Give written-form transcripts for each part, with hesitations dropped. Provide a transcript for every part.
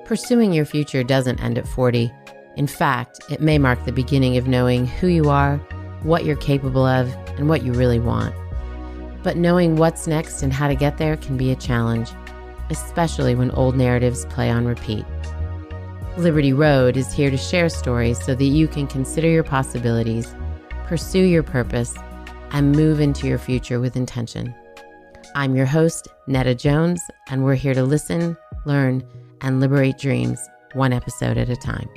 Pursuing your future doesn't end at 40. In fact, it may mark the beginning of knowing who you are, what you're capable of, and what you really want. But knowing what's next and how to get there can be a challenge, especially when old narratives play on repeat. Liberty Road is here to share stories so that you can consider your possibilities, pursue your purpose, and move into your future with intention. I'm your host, Netta Jones, and we're here to listen, learn, and liberate dreams one episode at a time.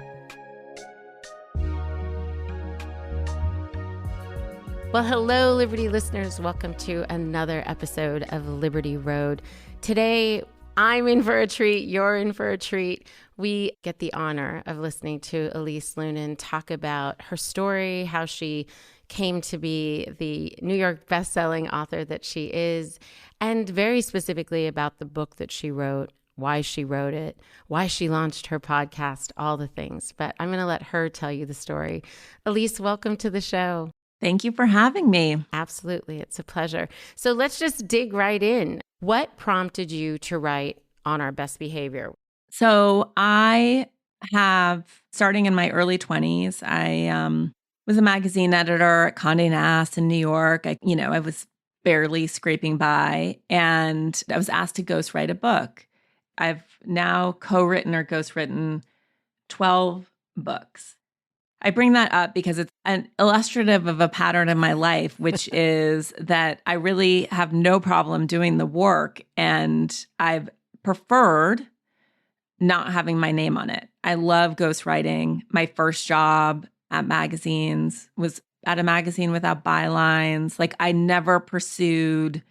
Well, hello, Liberty listeners. Welcome to another episode of Liberty Road. Today, I'm in for a treat. You're in for a treat. We get the honor of listening to Elise Loehnen talk about her story, how she came to be the New York best-selling author that she is, and very specifically about the book that she wrote, why she wrote it, why she launched her podcast, all the things. But I'm going to let her tell you the story. Elise, welcome to the show. Thank you for having me. Absolutely. It's a pleasure. So let's just dig right in. What prompted you to write On Our Best Behavior? So I have, starting in my early 20s, I was a magazine editor at Condé Nast in New York. I was barely scraping by, and I was asked to ghostwrite a book. I've now co-written or ghostwritten 12 books. I bring that up because it's an illustrative of a pattern in my life, which is that I really have no problem doing the work, and I've preferred not having my name on it. I love ghostwriting. My first job at magazines was at a magazine without bylines. Like, I never pursued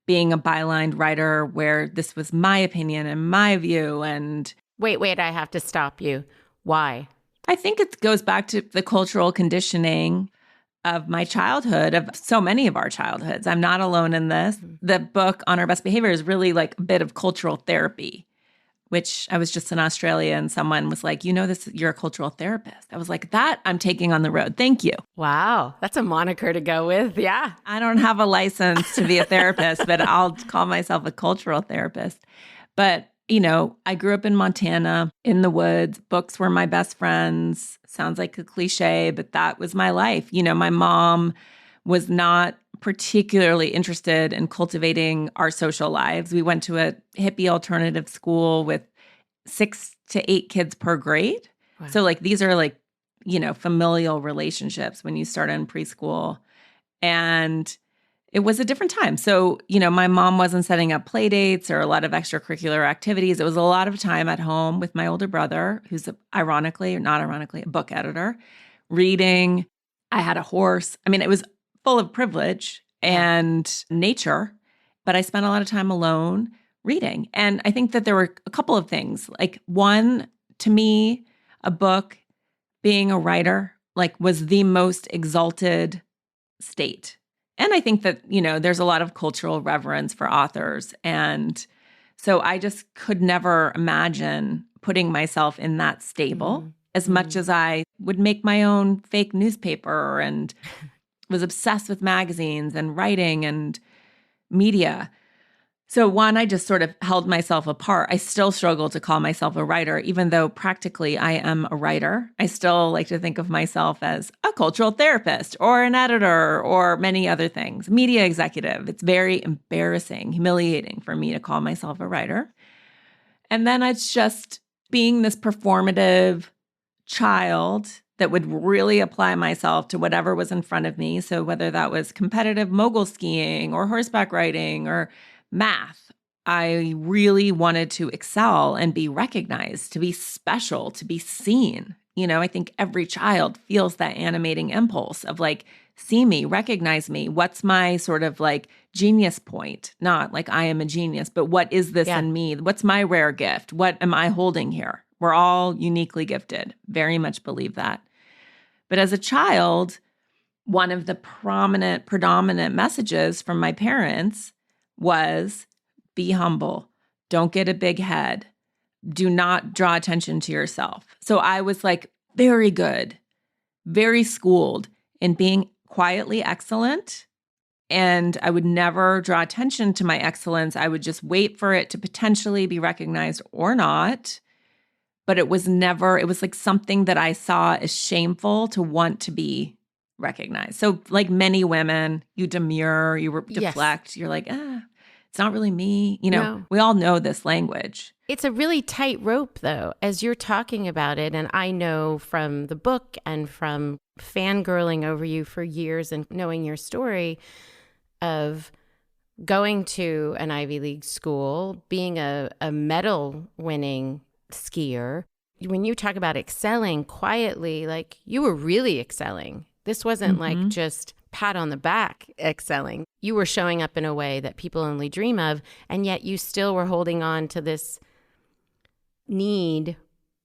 being a bylined writer where this was my opinion and my view. And Wait, I have to stop you. Why? I think it goes back to the cultural conditioning of my childhood, of so many of our childhoods. I'm not alone in this. Mm-hmm. The book On Our Best Behavior is really like a bit of cultural therapy, which I was just in Australia and someone was like, you're a cultural therapist. I was like, that I'm taking on the road. Thank you. Wow. That's a moniker to go with. Yeah. I don't have a license to be a therapist, but I'll call myself a cultural therapist. But, I grew up in Montana in the woods. Books were my best friends. Sounds like a cliche, but that was my life. My mom was not particularly interested in cultivating our social lives. We went to a hippie alternative school with 6 to 8 kids per grade. Wow. So these are familial relationships when you start in preschool. And it was a different time. So, my mom wasn't setting up play dates or a lot of extracurricular activities. It was a lot of time at home with my older brother, who's ironically or not ironically, a book editor, reading. I had a horse. It was full of privilege and nature, but I spent a lot of time alone reading. And I think that there were a couple of things. One, to me, a book, being a writer, was the most exalted state. And I think that, there's a lot of cultural reverence for authors. And so I just could never imagine putting myself in that stable as much as I would make my own fake newspaper and was obsessed with magazines and writing and media. So one, I just sort of held myself apart. I still struggle to call myself a writer, even though practically I am a writer. I still like to think of myself as a cultural therapist or an editor or many other things, media executive. It's very embarrassing, humiliating for me to call myself a writer. And then it's just being this performative child that would really apply myself to whatever was in front of me. So whether that was competitive mogul skiing or horseback riding or math, I really wanted to excel and be recognized, to be special, to be seen. I think every child feels that animating impulse of see me, recognize me. What's my sort of genius point? Not I am a genius, but what is this in me? What's my rare gift? What am I holding here? We're all uniquely gifted. Very much believe that. But as a child, one of the predominant messages from my parents was be humble. Don't get a big head. Do not draw attention to yourself. So I was very good, very schooled in being quietly excellent. And I would never draw attention to my excellence. I would just wait for it to potentially be recognized or not. but it was like something that I saw as shameful to want to be recognized. So like many women, you demur, you deflect, you're like, it's not really me. No. We all know this language. It's a really tight rope, though, as you're talking about it. And I know from the book and from fangirling over you for years and knowing your story of going to an Ivy League school, being a medal-winning skier. When you talk about excelling quietly, like you were really excelling. This wasn't like just pat on the back excelling. You were showing up in a way that people only dream of, and yet you still were holding on to this need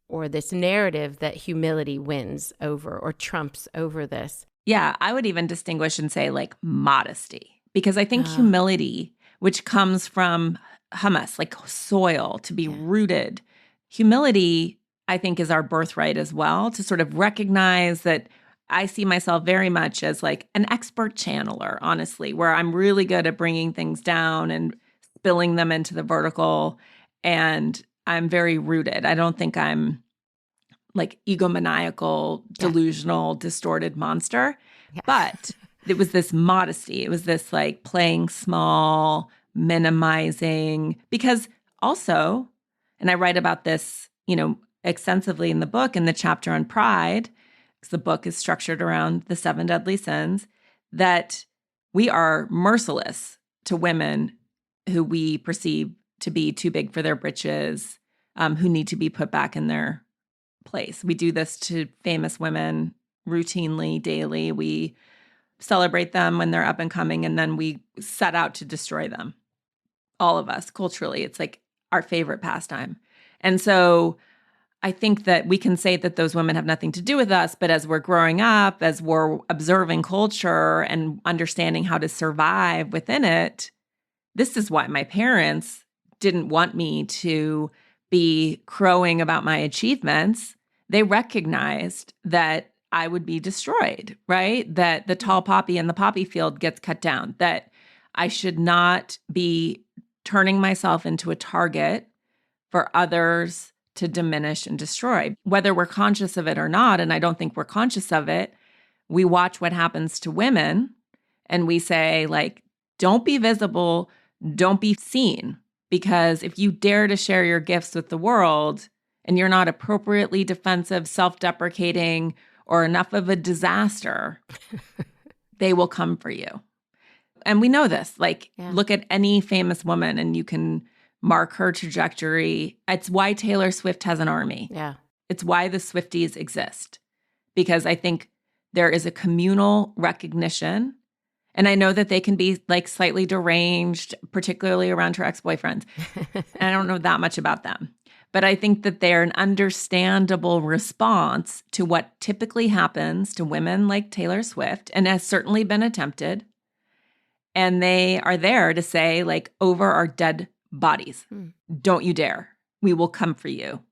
or this narrative that humility wins over or trumps over this. Yeah, I would even distinguish and say like modesty, because I think humility, which comes from humus, like soil, to be rooted, humility, I think, is our birthright as well, to sort of recognize that I see myself very much as like an expert channeler, honestly, where I'm really good at bringing things down and spilling them into the vertical. And I'm very rooted. I don't think I'm like egomaniacal, delusional, distorted monster. Yeah. But it was this modesty. It was this like playing small, minimizing, because also, and I write about this, extensively in the book, in the chapter on pride, because the book is structured around the 7 deadly sins, that we are merciless to women who we perceive to be too big for their britches, who need to be put back in their place. We do this to famous women routinely, daily. We celebrate them when they're up and coming, and then we set out to destroy them. All of us, culturally, it's like our favorite pastime. And so I think that we can say that those women have nothing to do with us, but as we're growing up, as we're observing culture and understanding how to survive within it, this is why my parents didn't want me to be crowing about my achievements. They recognized that I would be destroyed, right? That the tall poppy in the poppy field gets cut down, that I should not be turning myself into a target for others to diminish and destroy. Whether we're conscious of it or not, and I don't think we're conscious of it, we watch what happens to women and we say, like, don't be visible, don't be seen. Because if you dare to share your gifts with the world and you're not appropriately defensive, self-deprecating, or enough of a disaster, they will come for you. And we know this. Look at any famous woman and you can mark her trajectory. It's why Taylor Swift has an army. Yeah. It's why the Swifties exist. Because I think there is a communal recognition. And I know that they can be like slightly deranged, particularly around her ex-boyfriends. And I don't know that much about them. But I think that they're an understandable response to what typically happens to women like Taylor Swift, and has certainly been attempted. And they are there to say, like, over our dead bodies, don't you dare. We will come for you.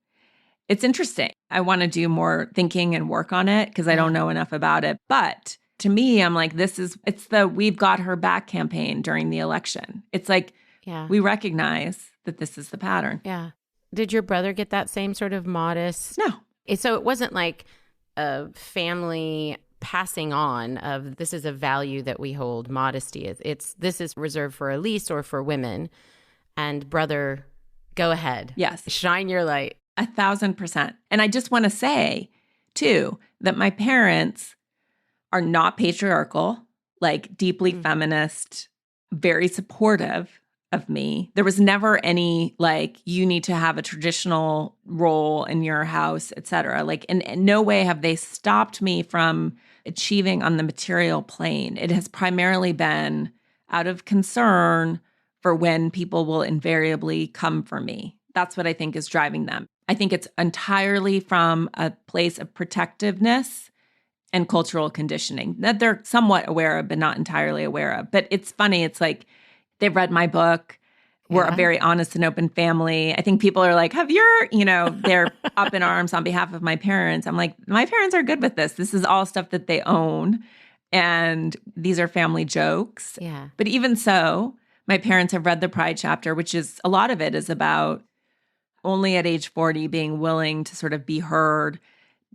It's interesting. I want to do more thinking and work on it because I don't know enough about it. But to me, I'm like, it's the We've Got Her Back campaign during the election. It's like, we recognize that this is the pattern. Yeah. Did your brother get that same sort of modest? No. So it wasn't like a family passing on of this is a value that we hold, modesty. This is reserved for Elise or for women. And brother, go ahead. Yes. Shine your light. 1,000%. And I just want to say, too, that my parents are not patriarchal, like deeply feminist, very supportive of me. There was never any like, you need to have a traditional role in your house, et cetera. Like in no way have they stopped me from achieving on the material plane. It has primarily been out of concern for when people will invariably come for me. That's what I think is driving them. I think it's entirely from a place of protectiveness and cultural conditioning that they're somewhat aware of, but not entirely aware of. But it's funny. It's like they've read my book. We're a very honest and open family. I think people are like, they're up in arms on behalf of my parents. I'm like, my parents are good with this. This is all stuff that they own. And these are family jokes. Yeah. But even so, my parents have read the Pride chapter, which is a lot of it is about only at age 40 being willing to sort of be heard,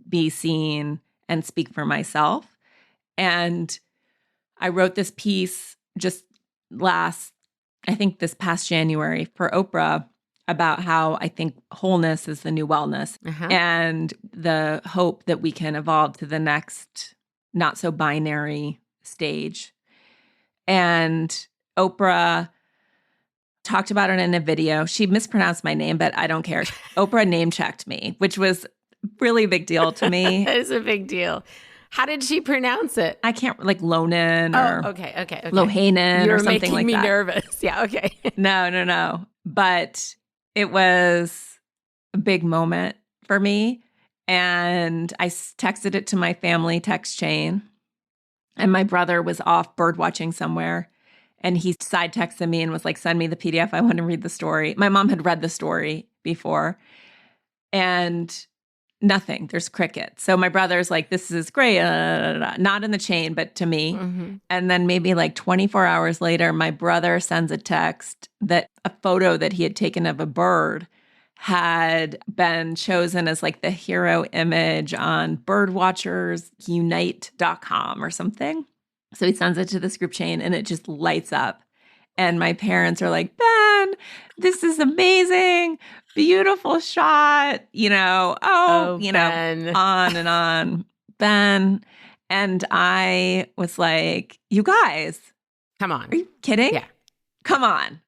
be seen, and speak for myself. And I wrote this piece just this past January for Oprah about how I think wholeness is the new wellness and the hope that we can evolve to the next not so binary stage. And Oprah talked about it in a video. She mispronounced my name, but I don't care. Oprah name checked me, which was really a big deal to me. That is a big deal. How did she pronounce it? I can't, like Loehnen or okay. Loehnen or something like that. You're making me nervous. Yeah, okay. No. But it was a big moment for me. And I texted it to my family text chain. And my brother was off bird watching somewhere. And he side texted me and was like, send me the PDF. I want to read the story. My mom had read the story before. And nothing. There's cricket. So my brother's like, this is great. Not in the chain, but to me. Mm-hmm. And then maybe like 24 hours later, my brother sends a text that a photo that he had taken of a bird had been chosen as like the hero image on birdwatchersunite.com or something. So he sends it to this group chain and it just lights up. And my parents are like, Ben, this is amazing. Beautiful shot, Ben. On and on. Ben. And I was like, you guys. Come on. Are you kidding? Yeah. Come on.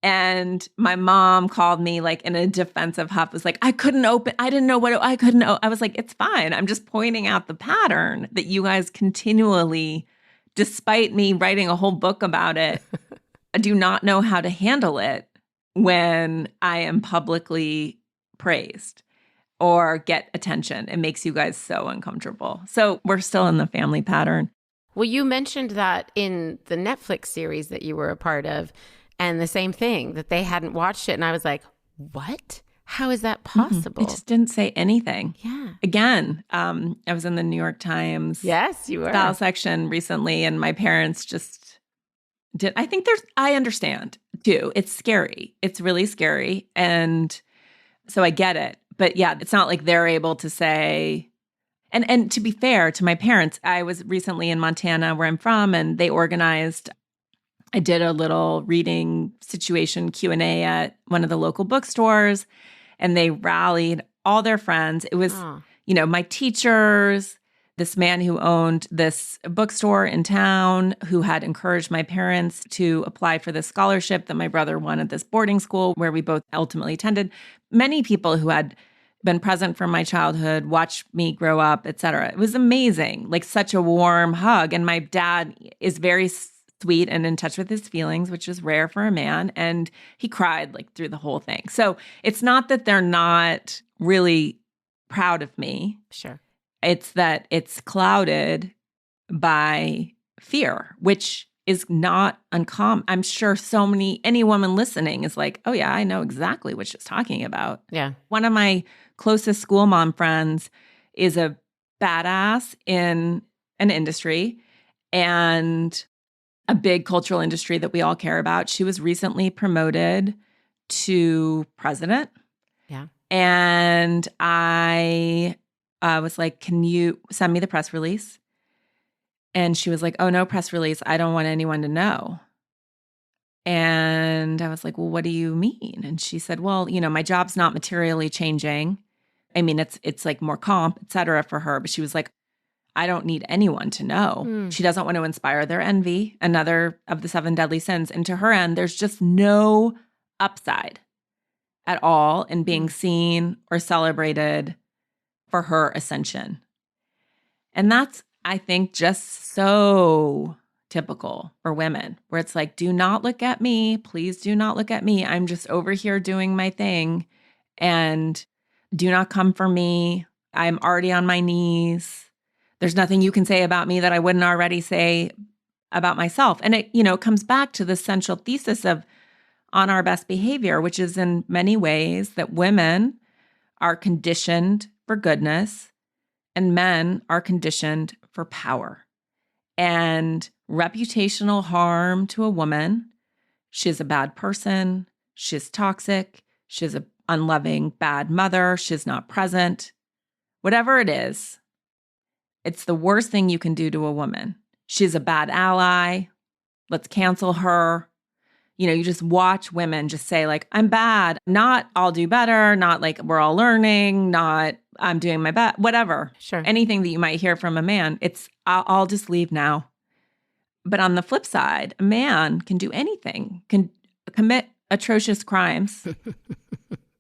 And my mom called me like in a defensive huff, was like, I couldn't open. I didn't know what I couldn't. I was like, it's fine. I'm just pointing out the pattern that you guys continually, despite me writing a whole book about it, do not know how to handle it when I am publicly praised or get attention. It makes you guys so uncomfortable. So we're still in the family pattern. Well, you mentioned that in the Netflix series that you were a part of, and the same thing, that they hadn't watched it. And I was like, what? How is that possible? It just didn't say anything. Yeah. Again, I was in the New York Times. Yes, you were. Style section recently, and my parents just did. I understand too. It's scary. It's really scary. And so I get it. But yeah, it's not like they're able to say, and to be fair to my parents, I was recently in Montana where I'm from, and they organized, I did a little reading situation Q&A at one of the local bookstores, and they rallied all their friends. It was, my teachers, this man who owned this bookstore in town who had encouraged my parents to apply for this scholarship that my brother won at this boarding school where we both ultimately attended. Many people who had been present for my childhood, watched me grow up, et cetera. It was amazing, like such a warm hug. And my dad is very sweet and in touch with his feelings, which is rare for a man. And he cried like through the whole thing. So it's not that they're not really proud of me. Sure. It's that it's clouded by fear, which is not uncommon. I'm sure any woman listening is like, oh yeah, I know exactly what she's talking about. Yeah. One of my closest school mom friends is a badass in an industry and a big cultural industry that we all care about. She was recently promoted to president. Yeah. And I was like, can you send me the press release? And she was like, oh, no press release. I don't want anyone to know. And I was like, well, what do you mean? And she said, well, my job's not materially changing. I mean, it's like more comp, et cetera, for her. But she was like, I don't need anyone to know. She doesn't want to inspire their envy, another of the 7 deadly sins. And to her end, there's just no upside at all in being seen or celebrated for her ascension. And that's, I think, just so typical for women, where it's like, do not look at me. Please do not look at me. I'm just over here doing my thing. And do not come for me. I'm already on my knees. There's nothing you can say about me that I wouldn't already say about myself. And it, comes back to the central thesis of on our best behavior, which is in many ways that women are conditioned for goodness and men are conditioned for power. And reputational harm to a woman, she's a bad person, she's toxic, she's an unloving, bad mother. She's not present. Whatever it is, it's the worst thing you can do to a woman. She's a bad ally. Let's cancel her. You just watch women just say like, I'm bad, not I'll do better, not like we're all learning, not I'm doing my best, whatever. Sure. Anything that you might hear from a man, it's I'll just leave now. But on the flip side, a man can do anything, can commit atrocious crimes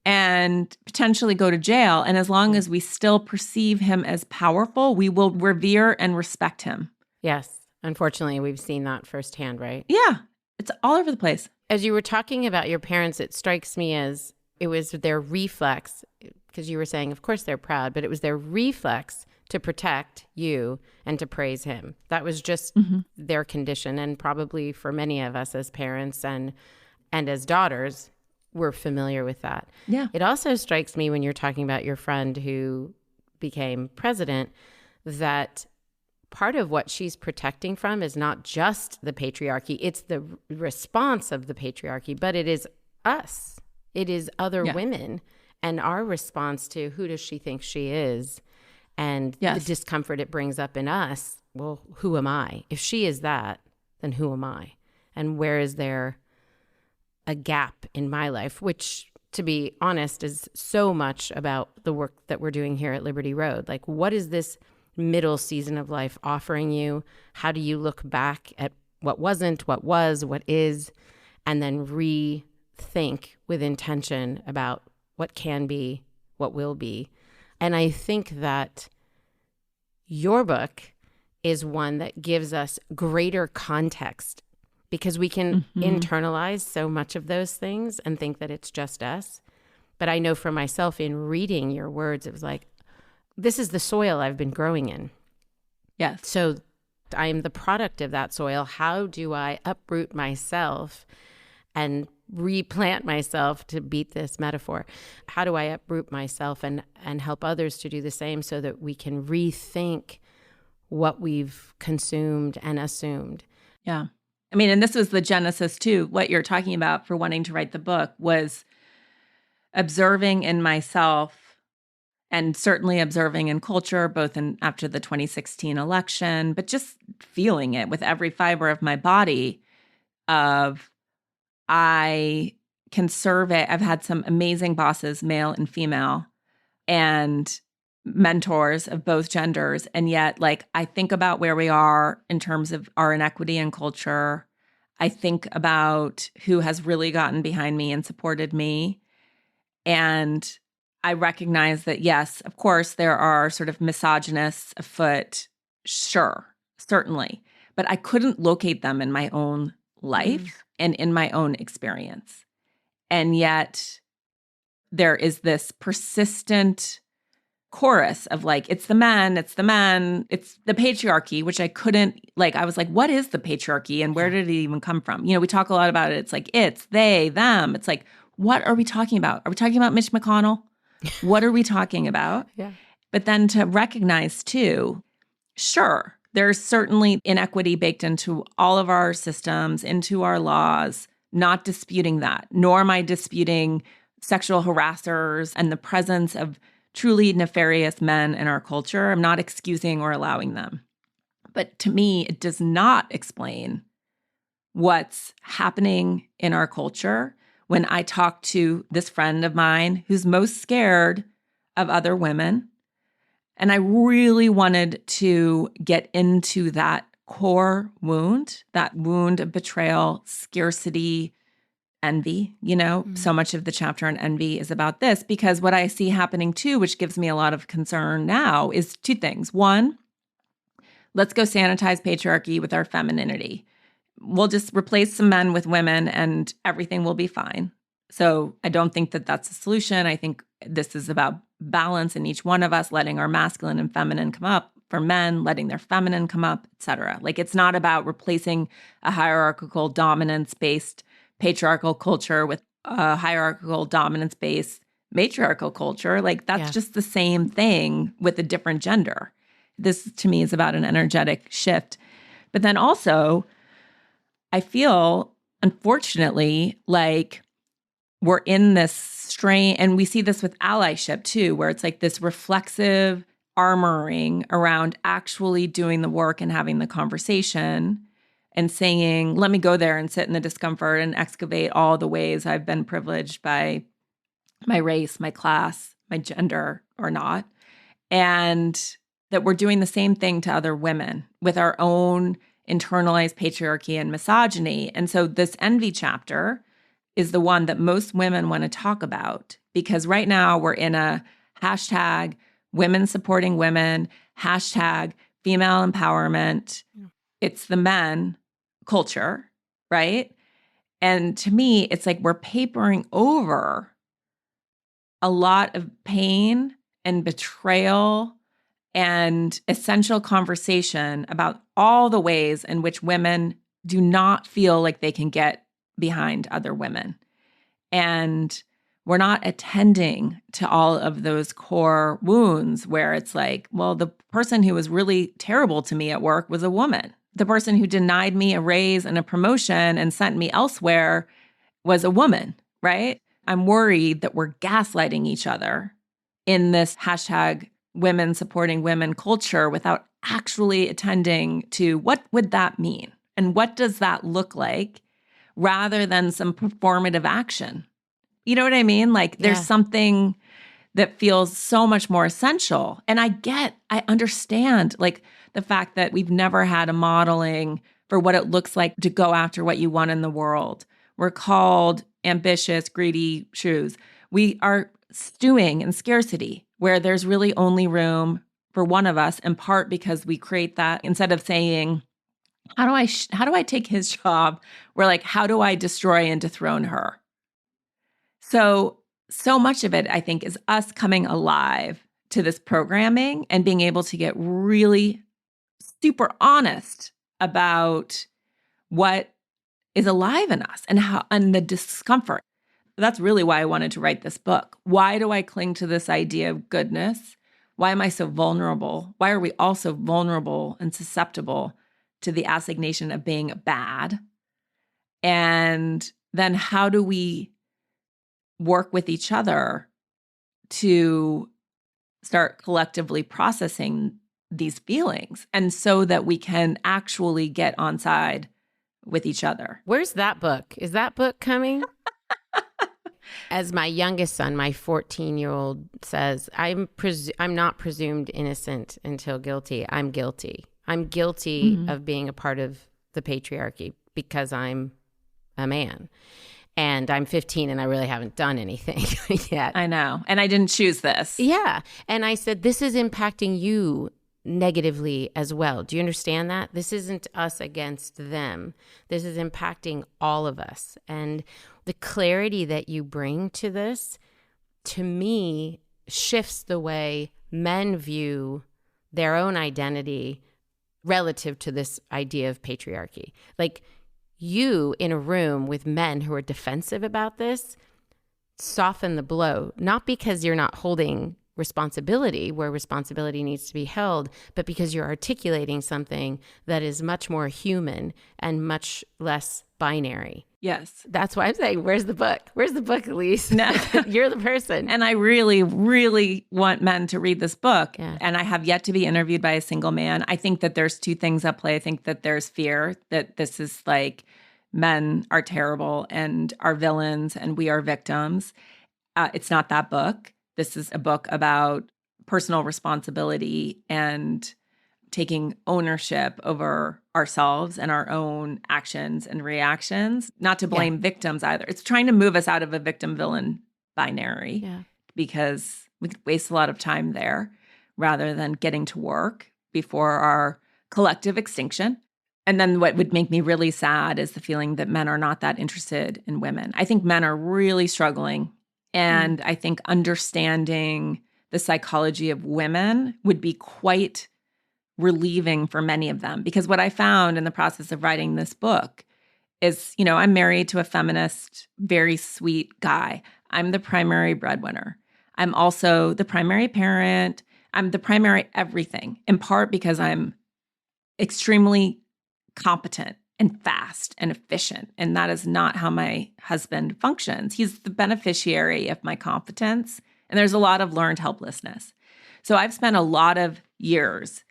and potentially go to jail. And as long as we still perceive him as powerful, we will revere and respect him. Yes. Unfortunately, we've seen that firsthand, right? Yeah. It's all over the place. As you were talking about your parents, it strikes me as it was their reflex, because you were saying, of course, they're proud, but it was their reflex to protect you and to praise him. That was just their condition. And probably for many of us as parents and as daughters, we're familiar with that. Yeah. It also strikes me when you're talking about your friend who became president that part of what she's protecting from is not just the patriarchy, it's the response of the patriarchy, but it is us. It is other women and our response to who does she think she is and the discomfort it brings up in us. Well, who am I? If she is that, then who am I? And where is there a gap in my life, which, to be honest, is so much about the work that we're doing here at Liberty Road. Like, what is this middle season of life offering you? How do you look back at what wasn't, what was, what is, and then rethink with intention about what can be, what will be? And I think that your book is one that gives us greater context because we can internalize so much of those things and think that it's just us. But I know for myself in reading your words, it was like, this is the soil I've been growing in. Yes. So I am the product of that soil. How do I uproot myself and replant myself, to beat this metaphor? How do I uproot myself and help others to do the same so that we can rethink what we've consumed and assumed? Yeah. I mean, and this was the genesis too. What you're talking about for wanting to write the book was observing in myself and certainly observing in culture, both after the 2016 election, but just feeling it with every fiber of my body of I can survey. I've had some amazing bosses, male and female, and mentors of both genders. And yet, like, I think about where we are in terms of our inequity in culture. I think about who has really gotten behind me and supported me. And I recognize that, yes, of course, there are sort of misogynists afoot. Sure, certainly. But I couldn't locate them in my own life and in my own experience. And yet there is this persistent chorus of like, it's the men, it's the patriarchy, which I couldn't, like, I was like, what is the patriarchy and where did it even come from? We talk a lot about it. It's like, it's, they, them. It's like, what are we talking about? Are we talking about Mitch McConnell? What are we talking about? Yeah. But then to recognize too, sure, there's certainly inequity baked into all of our systems, into our laws, not disputing that, nor am I disputing sexual harassers and the presence of truly nefarious men in our culture. I'm not excusing or allowing them. But to me, it does not explain what's happening in our culture when I talk to this friend of mine who's most scared of other women. And I really wanted to get into that core wound, that wound of betrayal, scarcity, envy. So much of the chapter on envy is about this, because what I see happening too, which gives me a lot of concern now, is two things. One, let's go sanitize patriarchy with our femininity. We'll just replace some men with women and everything will be fine. So I don't think that that's a solution. I think this is about balance in each one of us, letting our masculine and feminine come up. For men, letting their feminine come up, et cetera. Like, it's not about replacing a hierarchical dominance-based patriarchal culture with a hierarchical dominance-based matriarchal culture. Like, that's just the same thing with a different gender. This, to me, is about an energetic shift. But then also, I feel, unfortunately, like we're in this strain, and we see this with allyship too, where it's like this reflexive armoring around actually doing the work and having the conversation and saying, let me go there and sit in the discomfort and excavate all the ways I've been privileged by my race, my class, my gender or not. And that we're doing the same thing to other women with our own internalized patriarchy and misogyny. And so this envy chapter is the one that most women want to talk about, because right now we're in a hashtag women supporting women, hashtag female empowerment. It's the men culture, right? And to me, it's like we're papering over a lot of pain and betrayal and essential conversation about all the ways in which women do not feel like they can get behind other women. And we're not attending to all of those core wounds where it's like, well, the person who was really terrible to me at work was a woman. The person who denied me a raise and a promotion and sent me elsewhere was a woman, right? I'm worried that we're gaslighting each other in this hashtag women supporting women culture without actually attending to what would that mean and what does that look like, rather than some performative action. You know what I mean? Like there's something that feels so much more essential. And I understand like the fact that we've never had a modeling for what it looks like to go after what you want in the world. We're called ambitious, greedy shrews. We are stewing in scarcity where there's really only room for one of us, in part because we create that instead of saying, how do I take his job? We're like, how do I destroy and dethrone her? So much of it, I think, is us coming alive to this programming and being able to get really super honest about what is alive in us and the discomfort. That's really why I wanted to write this book. Why do I cling to this idea of goodness? Why am I so vulnerable? Why are we all so vulnerable and susceptible to the assignation of being bad? And then how do we work with each other to start collectively processing these feelings, and so that we can actually get on side with each other? Where's that book? Is that book coming? As my youngest son, my 14-year-old says, I'm not presumed innocent until guilty. I'm guilty. I'm guilty of being a part of the patriarchy because I'm a man. And I'm 15 and I really haven't done anything yet. I know. And I didn't choose this. Yeah. And I said, this is impacting you negatively as well. Do you understand that? This isn't us against them. This is impacting all of us. And the clarity that you bring to this, to me, shifts the way men view their own identity relative to this idea of patriarchy. Like, you in a room with men who are defensive about this soften the blow, not because you're not holding responsibility where responsibility needs to be held, but because you're articulating something that is much more human and much less binary. Yes. That's why I'm saying, where's the book? Where's the book, Elise? No. You're the person. And I really, really want men to read this book. Yeah. And I have yet to be interviewed by a single man. I think that there's two things at play. I think that there's fear that this is like men are terrible and are villains and we are victims. It's not that book. This is a book about personal responsibility and taking ownership over ourselves and our own actions and reactions, not to blame victims either. It's trying to move us out of a victim-villain binary because we could waste a lot of time there rather than getting to work before our collective extinction. And then what would make me really sad is the feeling that men are not that interested in women. I think men are really struggling. And I think understanding the psychology of women would be quite relieving for many of them. Because what I found in the process of writing this book is, you know, I'm married to a feminist, very sweet guy. I'm the primary breadwinner. I'm also the primary parent. I'm the primary everything, in part because I'm extremely competent and fast and efficient. And that is not how my husband functions. He's the beneficiary of my competence. And there's a lot of learned helplessness. So I've spent a lot of years,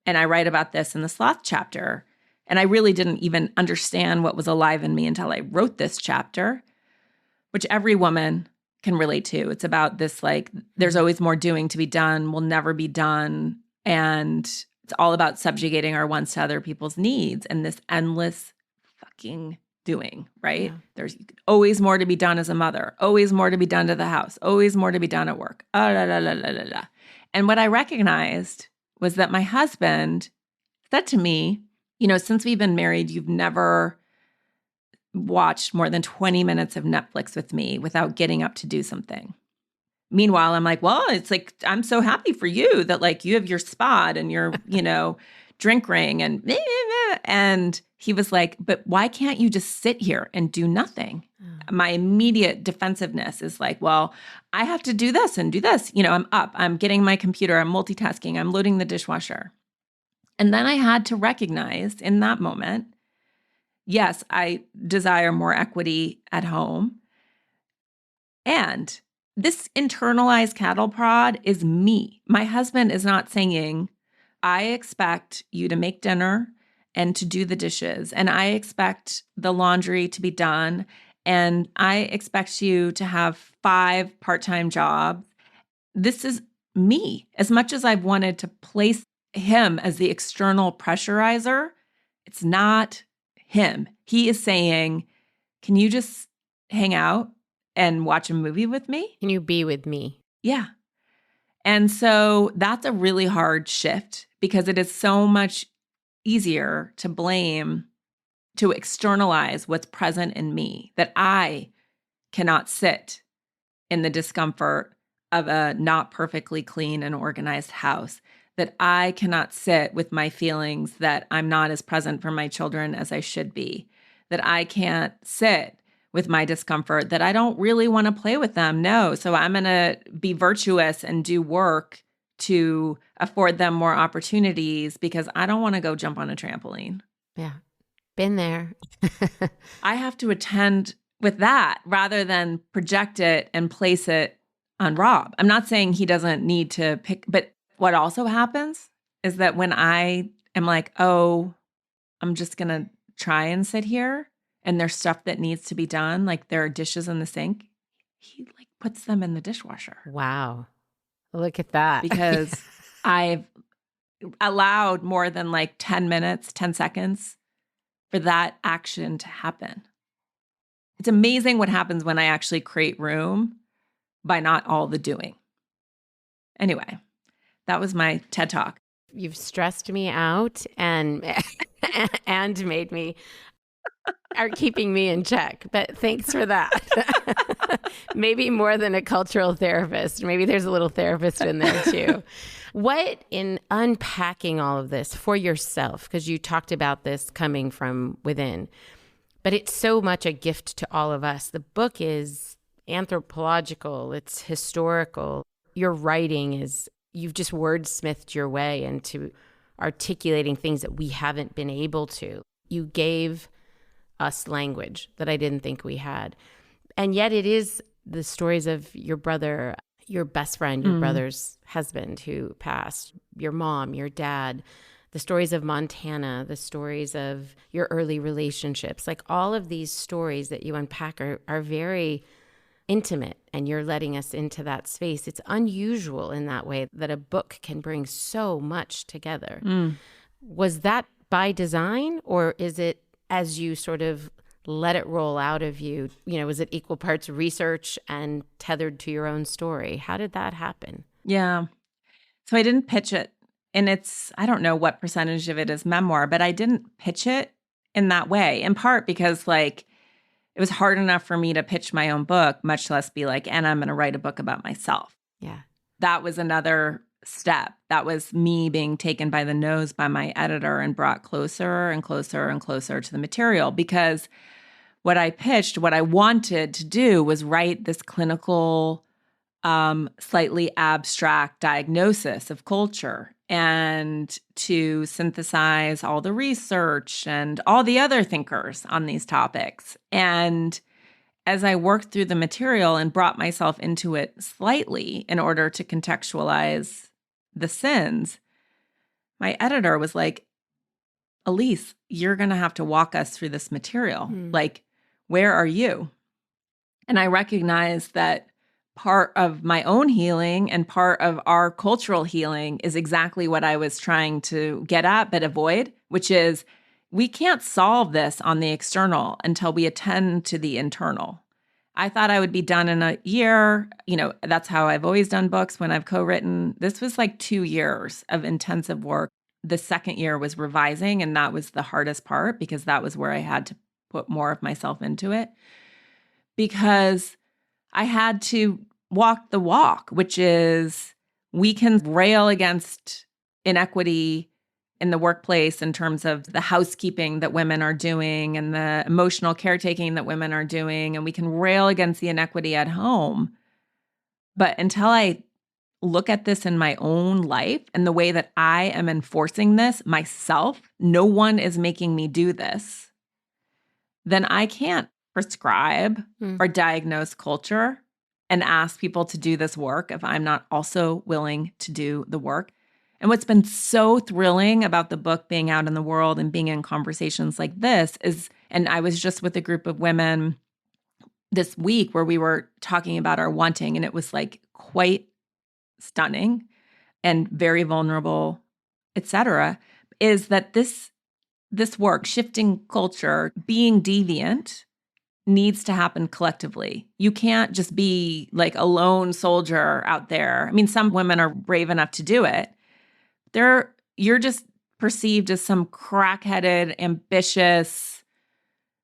and I write about this in the Sloth chapter, and I really didn't even understand what was alive in me until I wrote this chapter, which every woman can relate to. It's about this, like, there's always more doing to be done, will never be done. And it's all about subjugating our wants to other people's needs and this endless fucking doing, right? Yeah. There's always more to be done as a mother, always more to be done to the house, always more to be done at work. And what I recognized was that my husband said to me, since we've been married, you've never watched more than 20 minutes of Netflix with me without getting up to do something. Meanwhile, I'm like, well, it's like, I'm so happy for you that like you have your spot and your, drink ring and he was like, but why can't you just sit here and do nothing? My immediate defensiveness is like, well, I have to do this and do this. I'm up, I'm getting my computer, I'm multitasking, I'm loading the dishwasher. And then I had to recognize in that moment, yes, I desire more equity at home. And this internalized cattle prod is me. My husband is not saying, I expect you to make dinner and to do the dishes, and I expect the laundry to be done, and I expect you to have 5 part-time jobs. This is me. As much as I've wanted to place him as the external pressurizer, it's not him. He is saying, can you just hang out and watch a movie with me? Can you be with me? Yeah. And so that's a really hard shift because it is so much easier to blame, to externalize what's present in me, that I cannot sit in the discomfort of a not perfectly clean and organized house, that I cannot sit with my feelings that I'm not as present for my children as I should be, that I can't sit with my discomfort, that I don't really want to play with them. No. So I'm going to be virtuous and do work to afford them more opportunities because I don't want to go jump on a trampoline. Yeah. Been there. I have to attend with that rather than project it and place it on Rob. I'm not saying he doesn't need to pick, but what also happens is that when I am like, oh, I'm just going to try and sit here, and there's stuff that needs to be done, like there are dishes in the sink, he like puts them in the dishwasher. Wow. Look at that. Because I've allowed more than like 10 minutes, 10 seconds for that action to happen. It's amazing what happens when I actually create room by not all the doing. Anyway, that was my TED Talk. You've stressed me out and made me are keeping me in check, but thanks for that. Maybe more than a cultural therapist. Maybe there's a little therapist in there too. What, in unpacking all of this for yourself, because you talked about this coming from within, but it's so much a gift to all of us. The book is anthropological, it's historical. Your writing is, you've just wordsmithed your way into articulating things that we haven't been able to. You gave us language that I didn't think we had. And yet it is the stories of your brother, your best friend, your brother's husband who passed, your mom, your dad, the stories of Montana, the stories of your early relationships. Like all of these stories that you unpack are very intimate, and you're letting us into that space. It's unusual in that way that a book can bring so much together. Was that by design, or is it as you sort of let it roll out of you? Was it equal parts research and tethered to your own story? How did that happen? Yeah. So I didn't pitch it. And I don't know what percentage of it is memoir, but I didn't pitch it in that way, in part because it was hard enough for me to pitch my own book, much less be like, and I'm going to write a book about myself. Yeah. That was another step. That was me being taken by the nose by my editor and brought closer and closer and closer to the material, because what I pitched, what I wanted to do was write this clinical, slightly abstract diagnosis of culture. and to synthesize all the research and all the other thinkers on these topics. And as I worked through the material and brought myself into it slightly in order to contextualize the sins, my editor was like, Elise, you're going to have to walk us through this material. Like, where are you? And I recognized that part of my own healing and part of our cultural healing is exactly what I was trying to get at but avoid, which is we can't solve this on the external until we attend to the internal. I thought I would be done in a year. You know, that's how I've always done books when I've co-written. This was like 2 years of intensive work. The second year was revising, and that was the hardest part because that was where I had to put more of myself into it. Because I had to walk the walk, which is we can rail against inequity in the workplace in terms of the housekeeping that women are doing and the emotional caretaking that women are doing. And we can rail against the inequity at home. But until I look at this in my own life and the way that I am enforcing this myself, no one is making me do this, then I can't prescribe or diagnose culture and ask people to do this work if I'm not also willing to do the work. And what's been so thrilling about the book being out in the world and being in conversations like this is, and I was just with a group of women this week where we were talking about our wanting, and it was like quite stunning and very vulnerable, etc., is that this work, shifting culture, being deviant, needs to happen collectively. You can't just be like a lone soldier out there. I mean, some women are brave enough to do it. You're just perceived as some crack-headed, ambitious,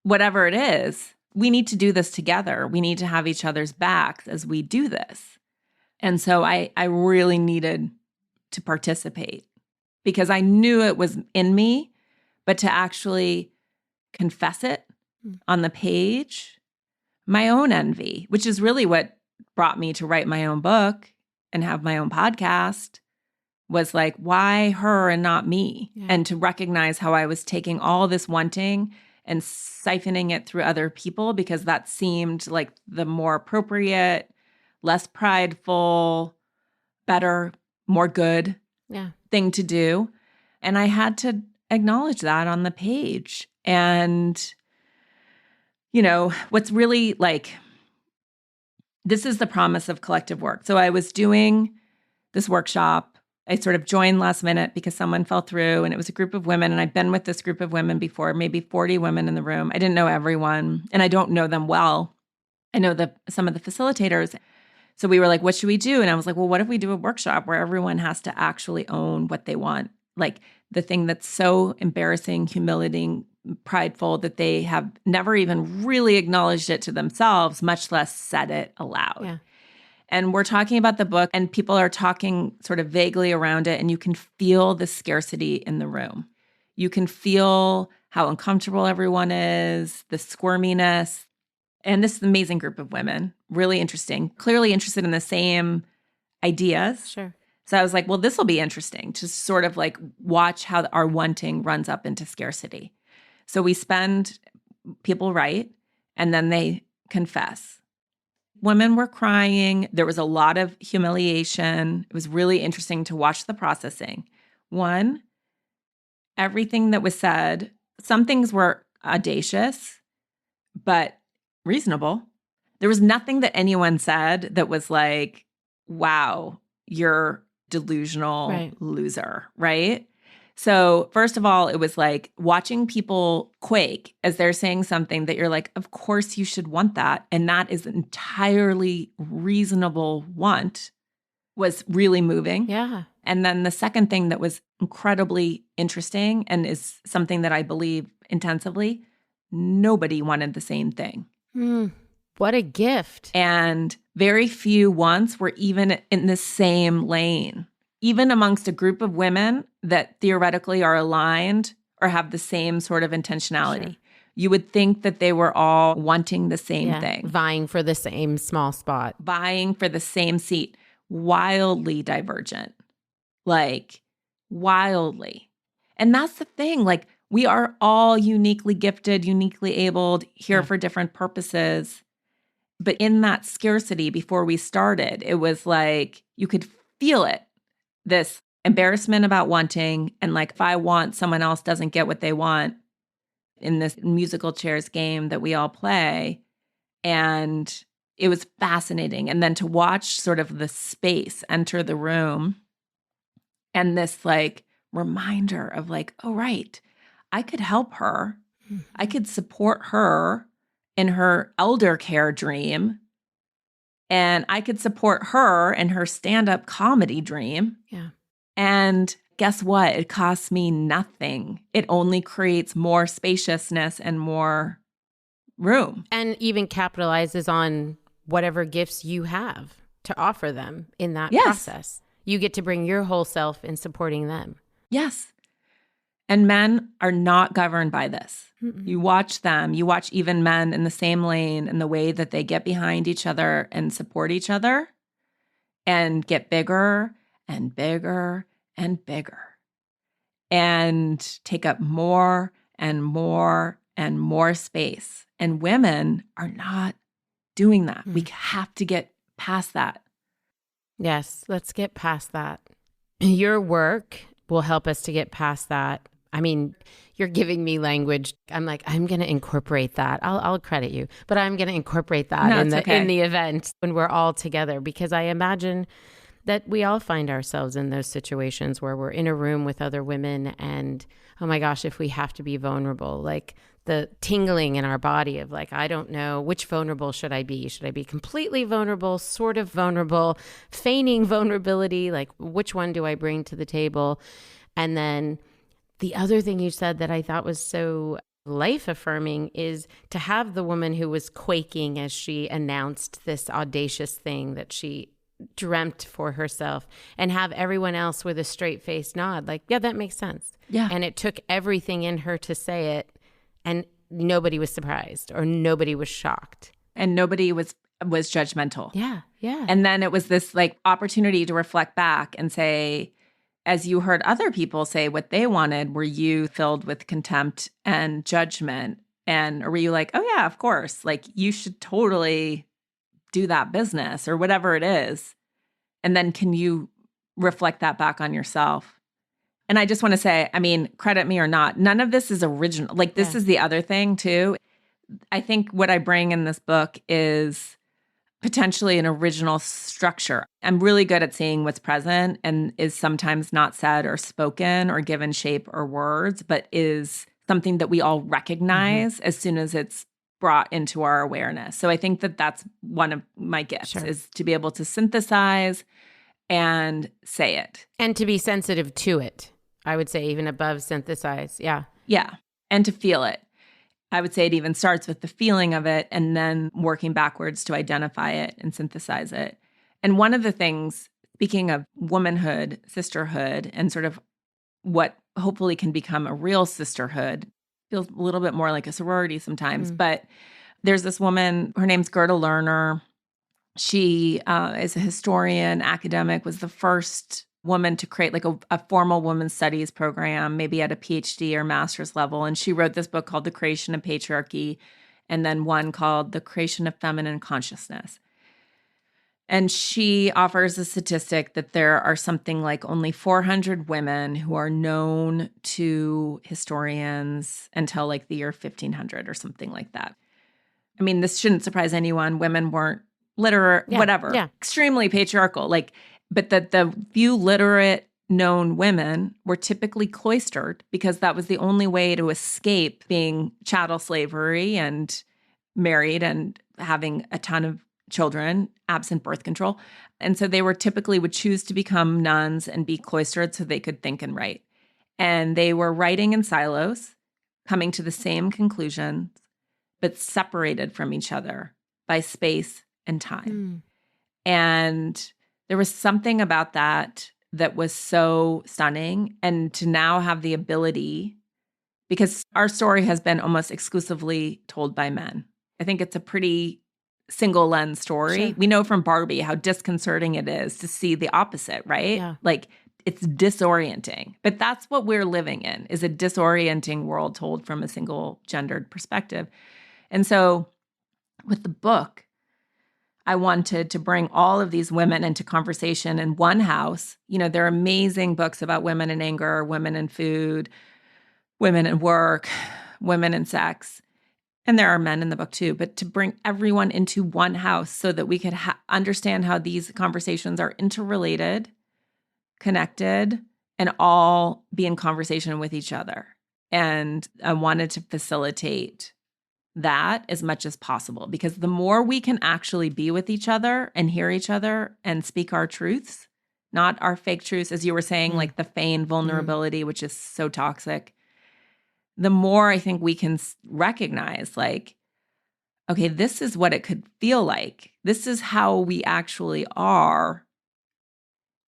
whatever it is. We need to do this together. We need to have each other's backs as we do this. And so I really needed to participate because I knew it was in me, but to actually confess it on the page, my own envy, which is really what brought me to write my own book and have my own podcast, was like, why her and not me? Yeah. And to recognize how I was taking all this wanting and siphoning it through other people because that seemed like the more appropriate, less prideful, better, more good thing to do. And I had to acknowledge that on the page. And you know, what's really like, this is the promise of collective work. So I was doing this workshop. I sort of joined last minute because someone fell through, and it was a group of women. And I've been with this group of women before, maybe 40 women in the room. I didn't know everyone, and I don't know them well. I know some of the facilitators. So we were like, what should we do? And I was like, well, what if we do a workshop where everyone has to actually own what they want? Like the thing that's so embarrassing, humiliating, prideful that they have never even really acknowledged it to themselves, much less said it aloud. Yeah. And we're talking about the book, and people are talking sort of vaguely around it, and you can feel the scarcity in the room. You can feel how uncomfortable everyone is, the squirminess. And this is an amazing group of women, really interesting, clearly interested in the same ideas. Sure. So I was like, well, this will be interesting to sort of like watch how our wanting runs up into scarcity. So people write, and then they confess. Women were crying. There was a lot of humiliation. It was really interesting to watch the processing. One, everything that was said, some things were audacious, but reasonable. There was nothing that anyone said that was like, wow, you're delusional loser, right? So first of all, it was like watching people quake as they're saying something that you're like, of course you should want that. And that is an entirely reasonable want, was really moving. Yeah. And then the second thing that was incredibly interesting and is something that I believe intensively, nobody wanted the same thing. What a gift. And very few wants were even in the same lane. Even amongst a group of women that theoretically are aligned or have the same sort of intentionality. Sure. You would think that they were all wanting the same thing. Vying for the same small spot. Vying for the same seat. Wildly divergent. Like wildly. And that's the thing. Like, we are all uniquely gifted, uniquely abled, here for different purposes. But in that scarcity before we started, it was like you could feel it, this embarrassment about wanting. And like, if I want, someone else doesn't get what they want in this musical chairs game that we all play. And it was fascinating. And then to watch sort of the space enter the room and this like reminder of like, oh, right, I could help her. I could support her in her elder care dream. And I could support her in her stand-up comedy dream. Yeah. And guess what? It costs me nothing. It only creates more spaciousness and more room. And even capitalizes on whatever gifts you have to offer them in that process. You get to bring your whole self in supporting them. Yes. And men are not governed by this. Mm-mm. You watch them, you watch even men in the same lane and the way that they get behind each other and support each other and get bigger and bigger and bigger and take up more and more and more space. And women are not doing that. We have to get past that. Yes, let's get past that. Your work will help us to get past that. I mean, you're giving me language. I'm like, I'm going to incorporate that. I'll credit you, but I'm going to incorporate that in the event when we're all together, because I imagine that we all find ourselves in those situations where we're in a room with other women and, oh my gosh, if we have to be vulnerable, like the tingling in our body of like, I don't know, which vulnerable should I be? Should I be completely vulnerable, sort of vulnerable, feigning vulnerability? Like, which one do I bring to the table? And then the other thing you said that I thought was so life affirming is to have the woman who was quaking as she announced this audacious thing that she dreamt for herself and have everyone else with a straight face nod like, yeah, that makes sense. Yeah. And it took everything in her to say it, and nobody was surprised or nobody was shocked. And nobody was judgmental. Yeah. Yeah. And then it was this like opportunity to reflect back and say, as you heard other people say what they wanted, were you filled with contempt and judgment? And or were you like, oh yeah, of course, like you should totally do that business or whatever it is? And then can you reflect that back on yourself? And I just want to say, I mean, credit me or not, none of this is original. Like this is the other thing too. I think what I bring in this book is potentially an original structure. I'm really good at seeing what's present and is sometimes not said or spoken or given shape or words, but is something that we all recognize as soon as it's brought into our awareness. So I think that that's one of my gifts is to be able to synthesize and say it. And to be sensitive to it. I would say even above synthesize. Yeah. Yeah. And to feel it. I would say it even starts with the feeling of it and then working backwards to identify it and synthesize it. And one of the things, speaking of womanhood, sisterhood, and sort of what hopefully can become a real sisterhood, feels a little bit more like a sorority sometimes, but there's this woman, her name's Gerda Lerner. She is a historian, academic, was the first woman to create like a formal women's studies program, maybe at a PhD or master's level. And she wrote this book called The Creation of Patriarchy, and then one called The Creation of Feminine Consciousness. And she offers a statistic that there are something like only 400 women who are known to historians until like the year 1500 or something like that. I mean, this shouldn't surprise anyone. Women weren't literate, whatever, extremely patriarchal, like, but that the few literate known women were typically cloistered because that was the only way to escape being chattel slavery and married and having a ton of children, absent birth control. And so they were typically would choose to become nuns and be cloistered so they could think and write. And they were writing in silos, coming to the same conclusions, but separated from each other by space and time. And there was something about that that was so stunning. And to now have the ability, because our story has been almost exclusively told by men. I think it's a pretty single lens story. Sure. We know from Barbie how disconcerting it is to see the opposite, right? Yeah. Like it's disorienting. But that's what we're living in, is a disorienting world told from a single gendered perspective. And so with the book, I wanted to bring all of these women into conversation in one house. There are amazing books about women in anger, women in food, women in work, women in sex. And there are men in the book too, but to bring everyone into one house so that we could understand how these conversations are interrelated, connected, and all be in conversation with each other. And I wanted to facilitate that as much as possible, because the more we can actually be with each other and hear each other and speak our truths, not our fake truths, as you were saying, like the feigned vulnerability, which is so toxic, the more I think we can recognize, like, okay, this is what it could feel like. This is how we actually are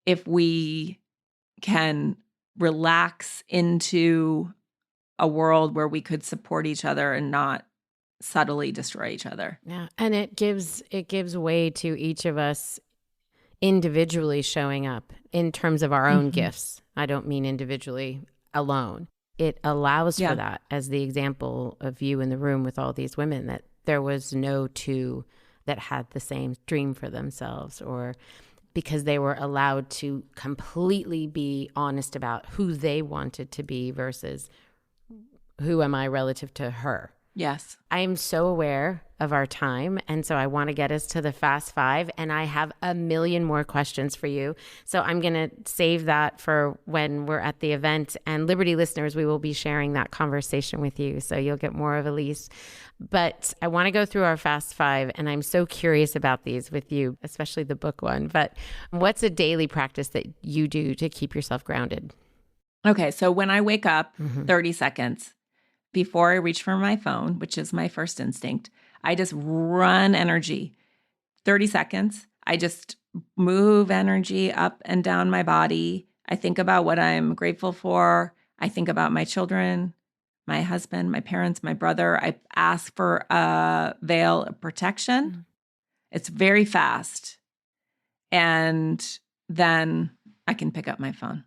if we can relax into a world where we could support each other and not subtly destroy each other. Yeah. And it gives way to each of us individually showing up in terms of our own gifts. I don't mean individually alone. It allows for that, as the example of you in the room with all these women, that there was no two that had the same dream for themselves, or because they were allowed to completely be honest about who they wanted to be versus who am I relative to her. Yes. I am so aware of our time. And so I want to get us to the fast five. And I have a million more questions for you. So I'm going to save that for when we're at the event. And Liberty listeners, we will be sharing that conversation with you. So you'll get more of Elise. But I want to go through our fast five. And I'm so curious about these with you, especially the book one. But what's a daily practice that you do to keep yourself grounded? Okay. So when I wake up, 30 seconds before I reach for my phone, which is my first instinct, I just run energy. 30 seconds. I just move energy up and down my body. I think about what I'm grateful for. I think about my children, my husband, my parents, my brother. I ask for a veil of protection. It's very fast. And then I can pick up my phone.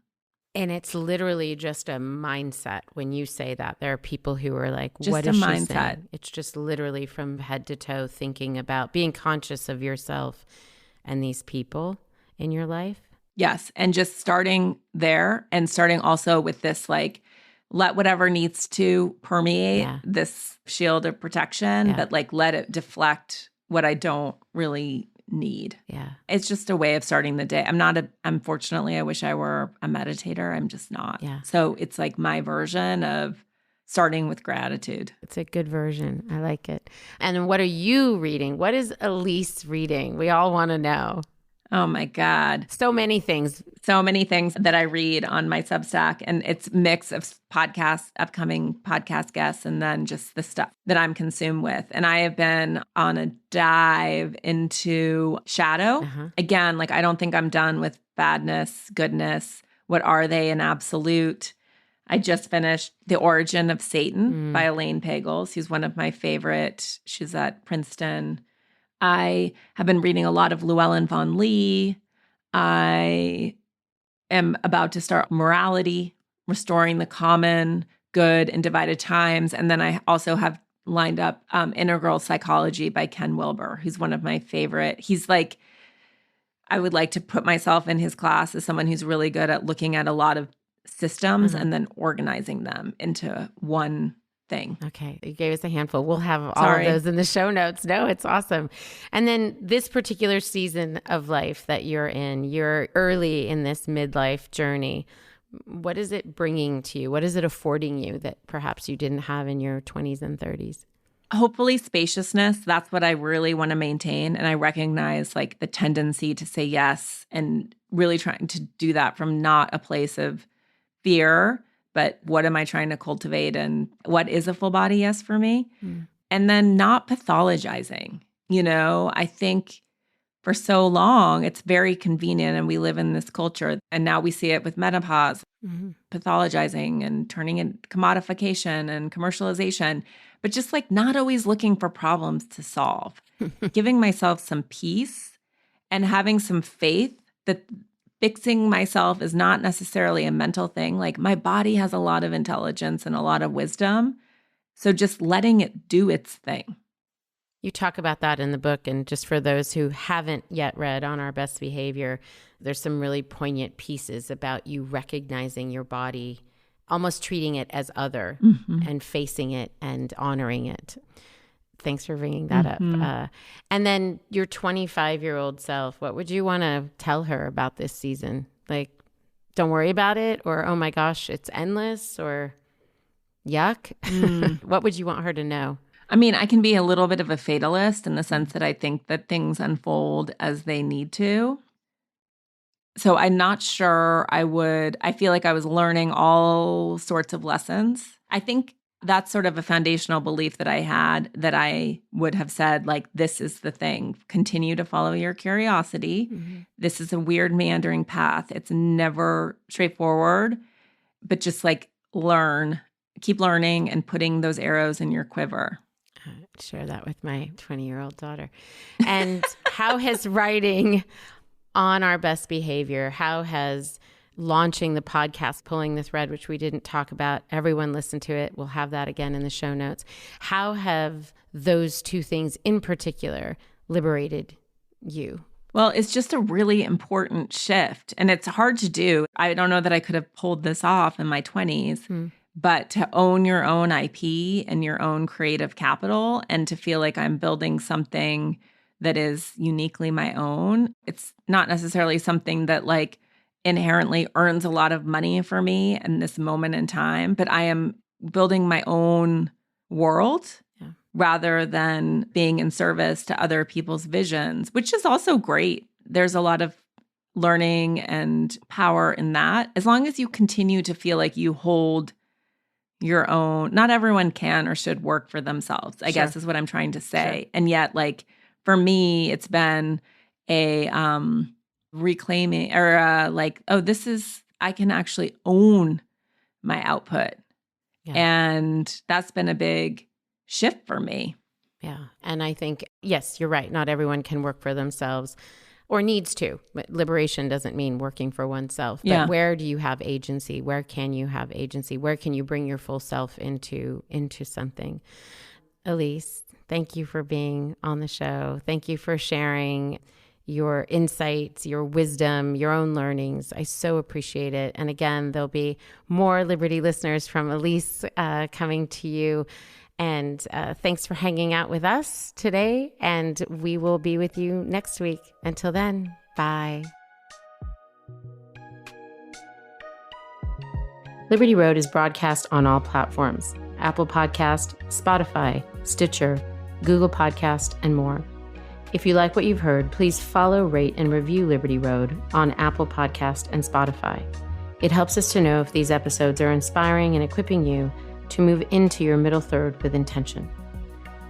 And it's literally just a mindset when you say that. There are people who are like, just what a is she mindset. saying? It's just literally from head to toe thinking about being conscious of yourself and these people in your life. Yes. And just starting there, and starting also with this, like, let whatever needs to permeate this shield of protection, but like let it deflect what I don't really need. Yeah. It's just a way of starting the day. Unfortunately, I wish I were a meditator. I'm just not. Yeah. So it's like my version of starting with gratitude. It's a good version. I like it. And what are you reading? What is Elise reading? We all want to know. Oh my God. So many things. So many things that I read on my Substack, and it's a mix of podcasts, upcoming podcast guests, and then just the stuff that I'm consumed with. And I have been on a dive into shadow. Again, like, I don't think I'm done with badness, goodness. What are they in absolute? I just finished The Origin of Satan by Elaine Pagels, who's one of my favorite. She's at Princeton. I have been reading a lot of Llewellyn Von Lee. I am about to start Morality, Restoring the Common Good in Divided Times. And then I also have lined up Integral Psychology by Ken Wilber, who's one of my favorite. He's like, I would like to put myself in his class as someone who's really good at looking at a lot of systems and then organizing them into one thing. Okay. You gave us a handful. We'll have all of those in the show notes. No, it's awesome. And then this particular season of life that you're in, you're early in this midlife journey. What is it bringing to you? What is it affording you that perhaps you didn't have in your 20s and 30s? Hopefully spaciousness. That's what I really want to maintain. And I recognize like the tendency to say yes, and really trying to do that from not a place of fear, but what am I trying to cultivate, and what is a full body yes for me? And then not pathologizing. I think for so long, it's very convenient, and we live in this culture. And now we see it with menopause, pathologizing and turning in commodification and commercialization, but just like not always looking for problems to solve, giving myself some peace and having some faith that fixing myself is not necessarily a mental thing. Like my body has a lot of intelligence and a lot of wisdom. So just letting it do its thing. You talk about that in the book. And just for those who haven't yet read On Our Best Behavior, there's some really poignant pieces about you recognizing your body, almost treating it as other and facing it and honoring it. Thanks for bringing that up. And then your 25-year-old self, what would you want to tell her about this season? Like, don't worry about it, or, oh my gosh, it's endless, or yuck? What would you want her to know? I mean, I can be a little bit of a fatalist in the sense that I think that things unfold as they need to. So I'm not sure I feel like I was learning all sorts of lessons. I think that's sort of a foundational belief that I had, that I would have said, like, this is the thing. Continue to follow your curiosity. This is a weird meandering path. It's never straightforward, but just like keep learning and putting those arrows in your quiver. Share that with my 20-year-old daughter. And how has writing On Our Best Behavior, how has launching the podcast, Pulling the Thread, which we didn't talk about, everyone listen to it. We'll have that again in the show notes. How have those two things in particular liberated you? Well, it's just a really important shift, and it's hard to do. I don't know that I could have pulled this off in my 20s, but to own your own IP and your own creative capital, and to feel like I'm building something that is uniquely my own. It's not necessarily something that like inherently earns a lot of money for me in this moment in time, but I am building my own world rather than being in service to other people's visions, which is also great. There's a lot of learning and power in that. As long as you continue to feel like you hold your own, not everyone can or should work for themselves, I guess is what I'm trying to say. And yet, like, for me, it's been a reclaiming or like, oh, I can actually own my output. And that's been a big shift for me. Yeah. And I think, yes, you're right. Not everyone can work for themselves or needs to. But liberation doesn't mean working for oneself. But where do you have agency? Where can you have agency? Where can you bring your full self into something? Elise, thank you for being on the show. Thank you for sharing your insights, your wisdom, your own learnings. I so appreciate it. And again, there'll be more Liberty listeners from Elise coming to you. And thanks for hanging out with us today. And we will be with you next week. Until then, bye. Liberty Road is broadcast on all platforms: Apple Podcast, Spotify, Stitcher, Google Podcast, and more. If you like what you've heard, please follow, rate, and review Liberty Road on Apple Podcast and Spotify. It helps us to know if these episodes are inspiring and equipping you to move into your middle third with intention.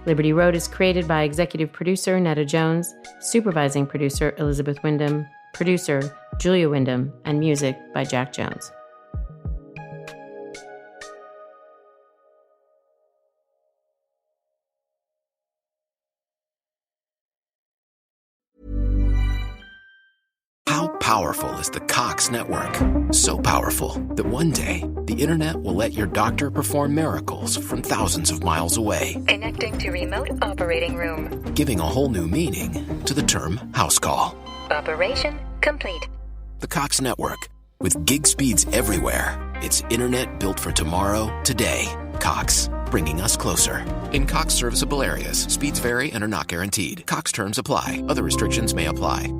Liberty Road is created by executive producer Netta Jones, supervising producer Elizabeth Wyndham, producer Julia Wyndham, and music by Jack Jones. How powerful is the Cox network? So powerful that one day the internet will let your doctor perform miracles from thousands of miles away. Connecting to remote operating room. Giving a whole new meaning to the term house call. Operation complete. The Cox network. With gig speeds everywhere. It's internet built for tomorrow, today. Cox, bringing us closer. In Cox serviceable areas, speeds vary and are not guaranteed. Cox terms apply. Other restrictions may apply.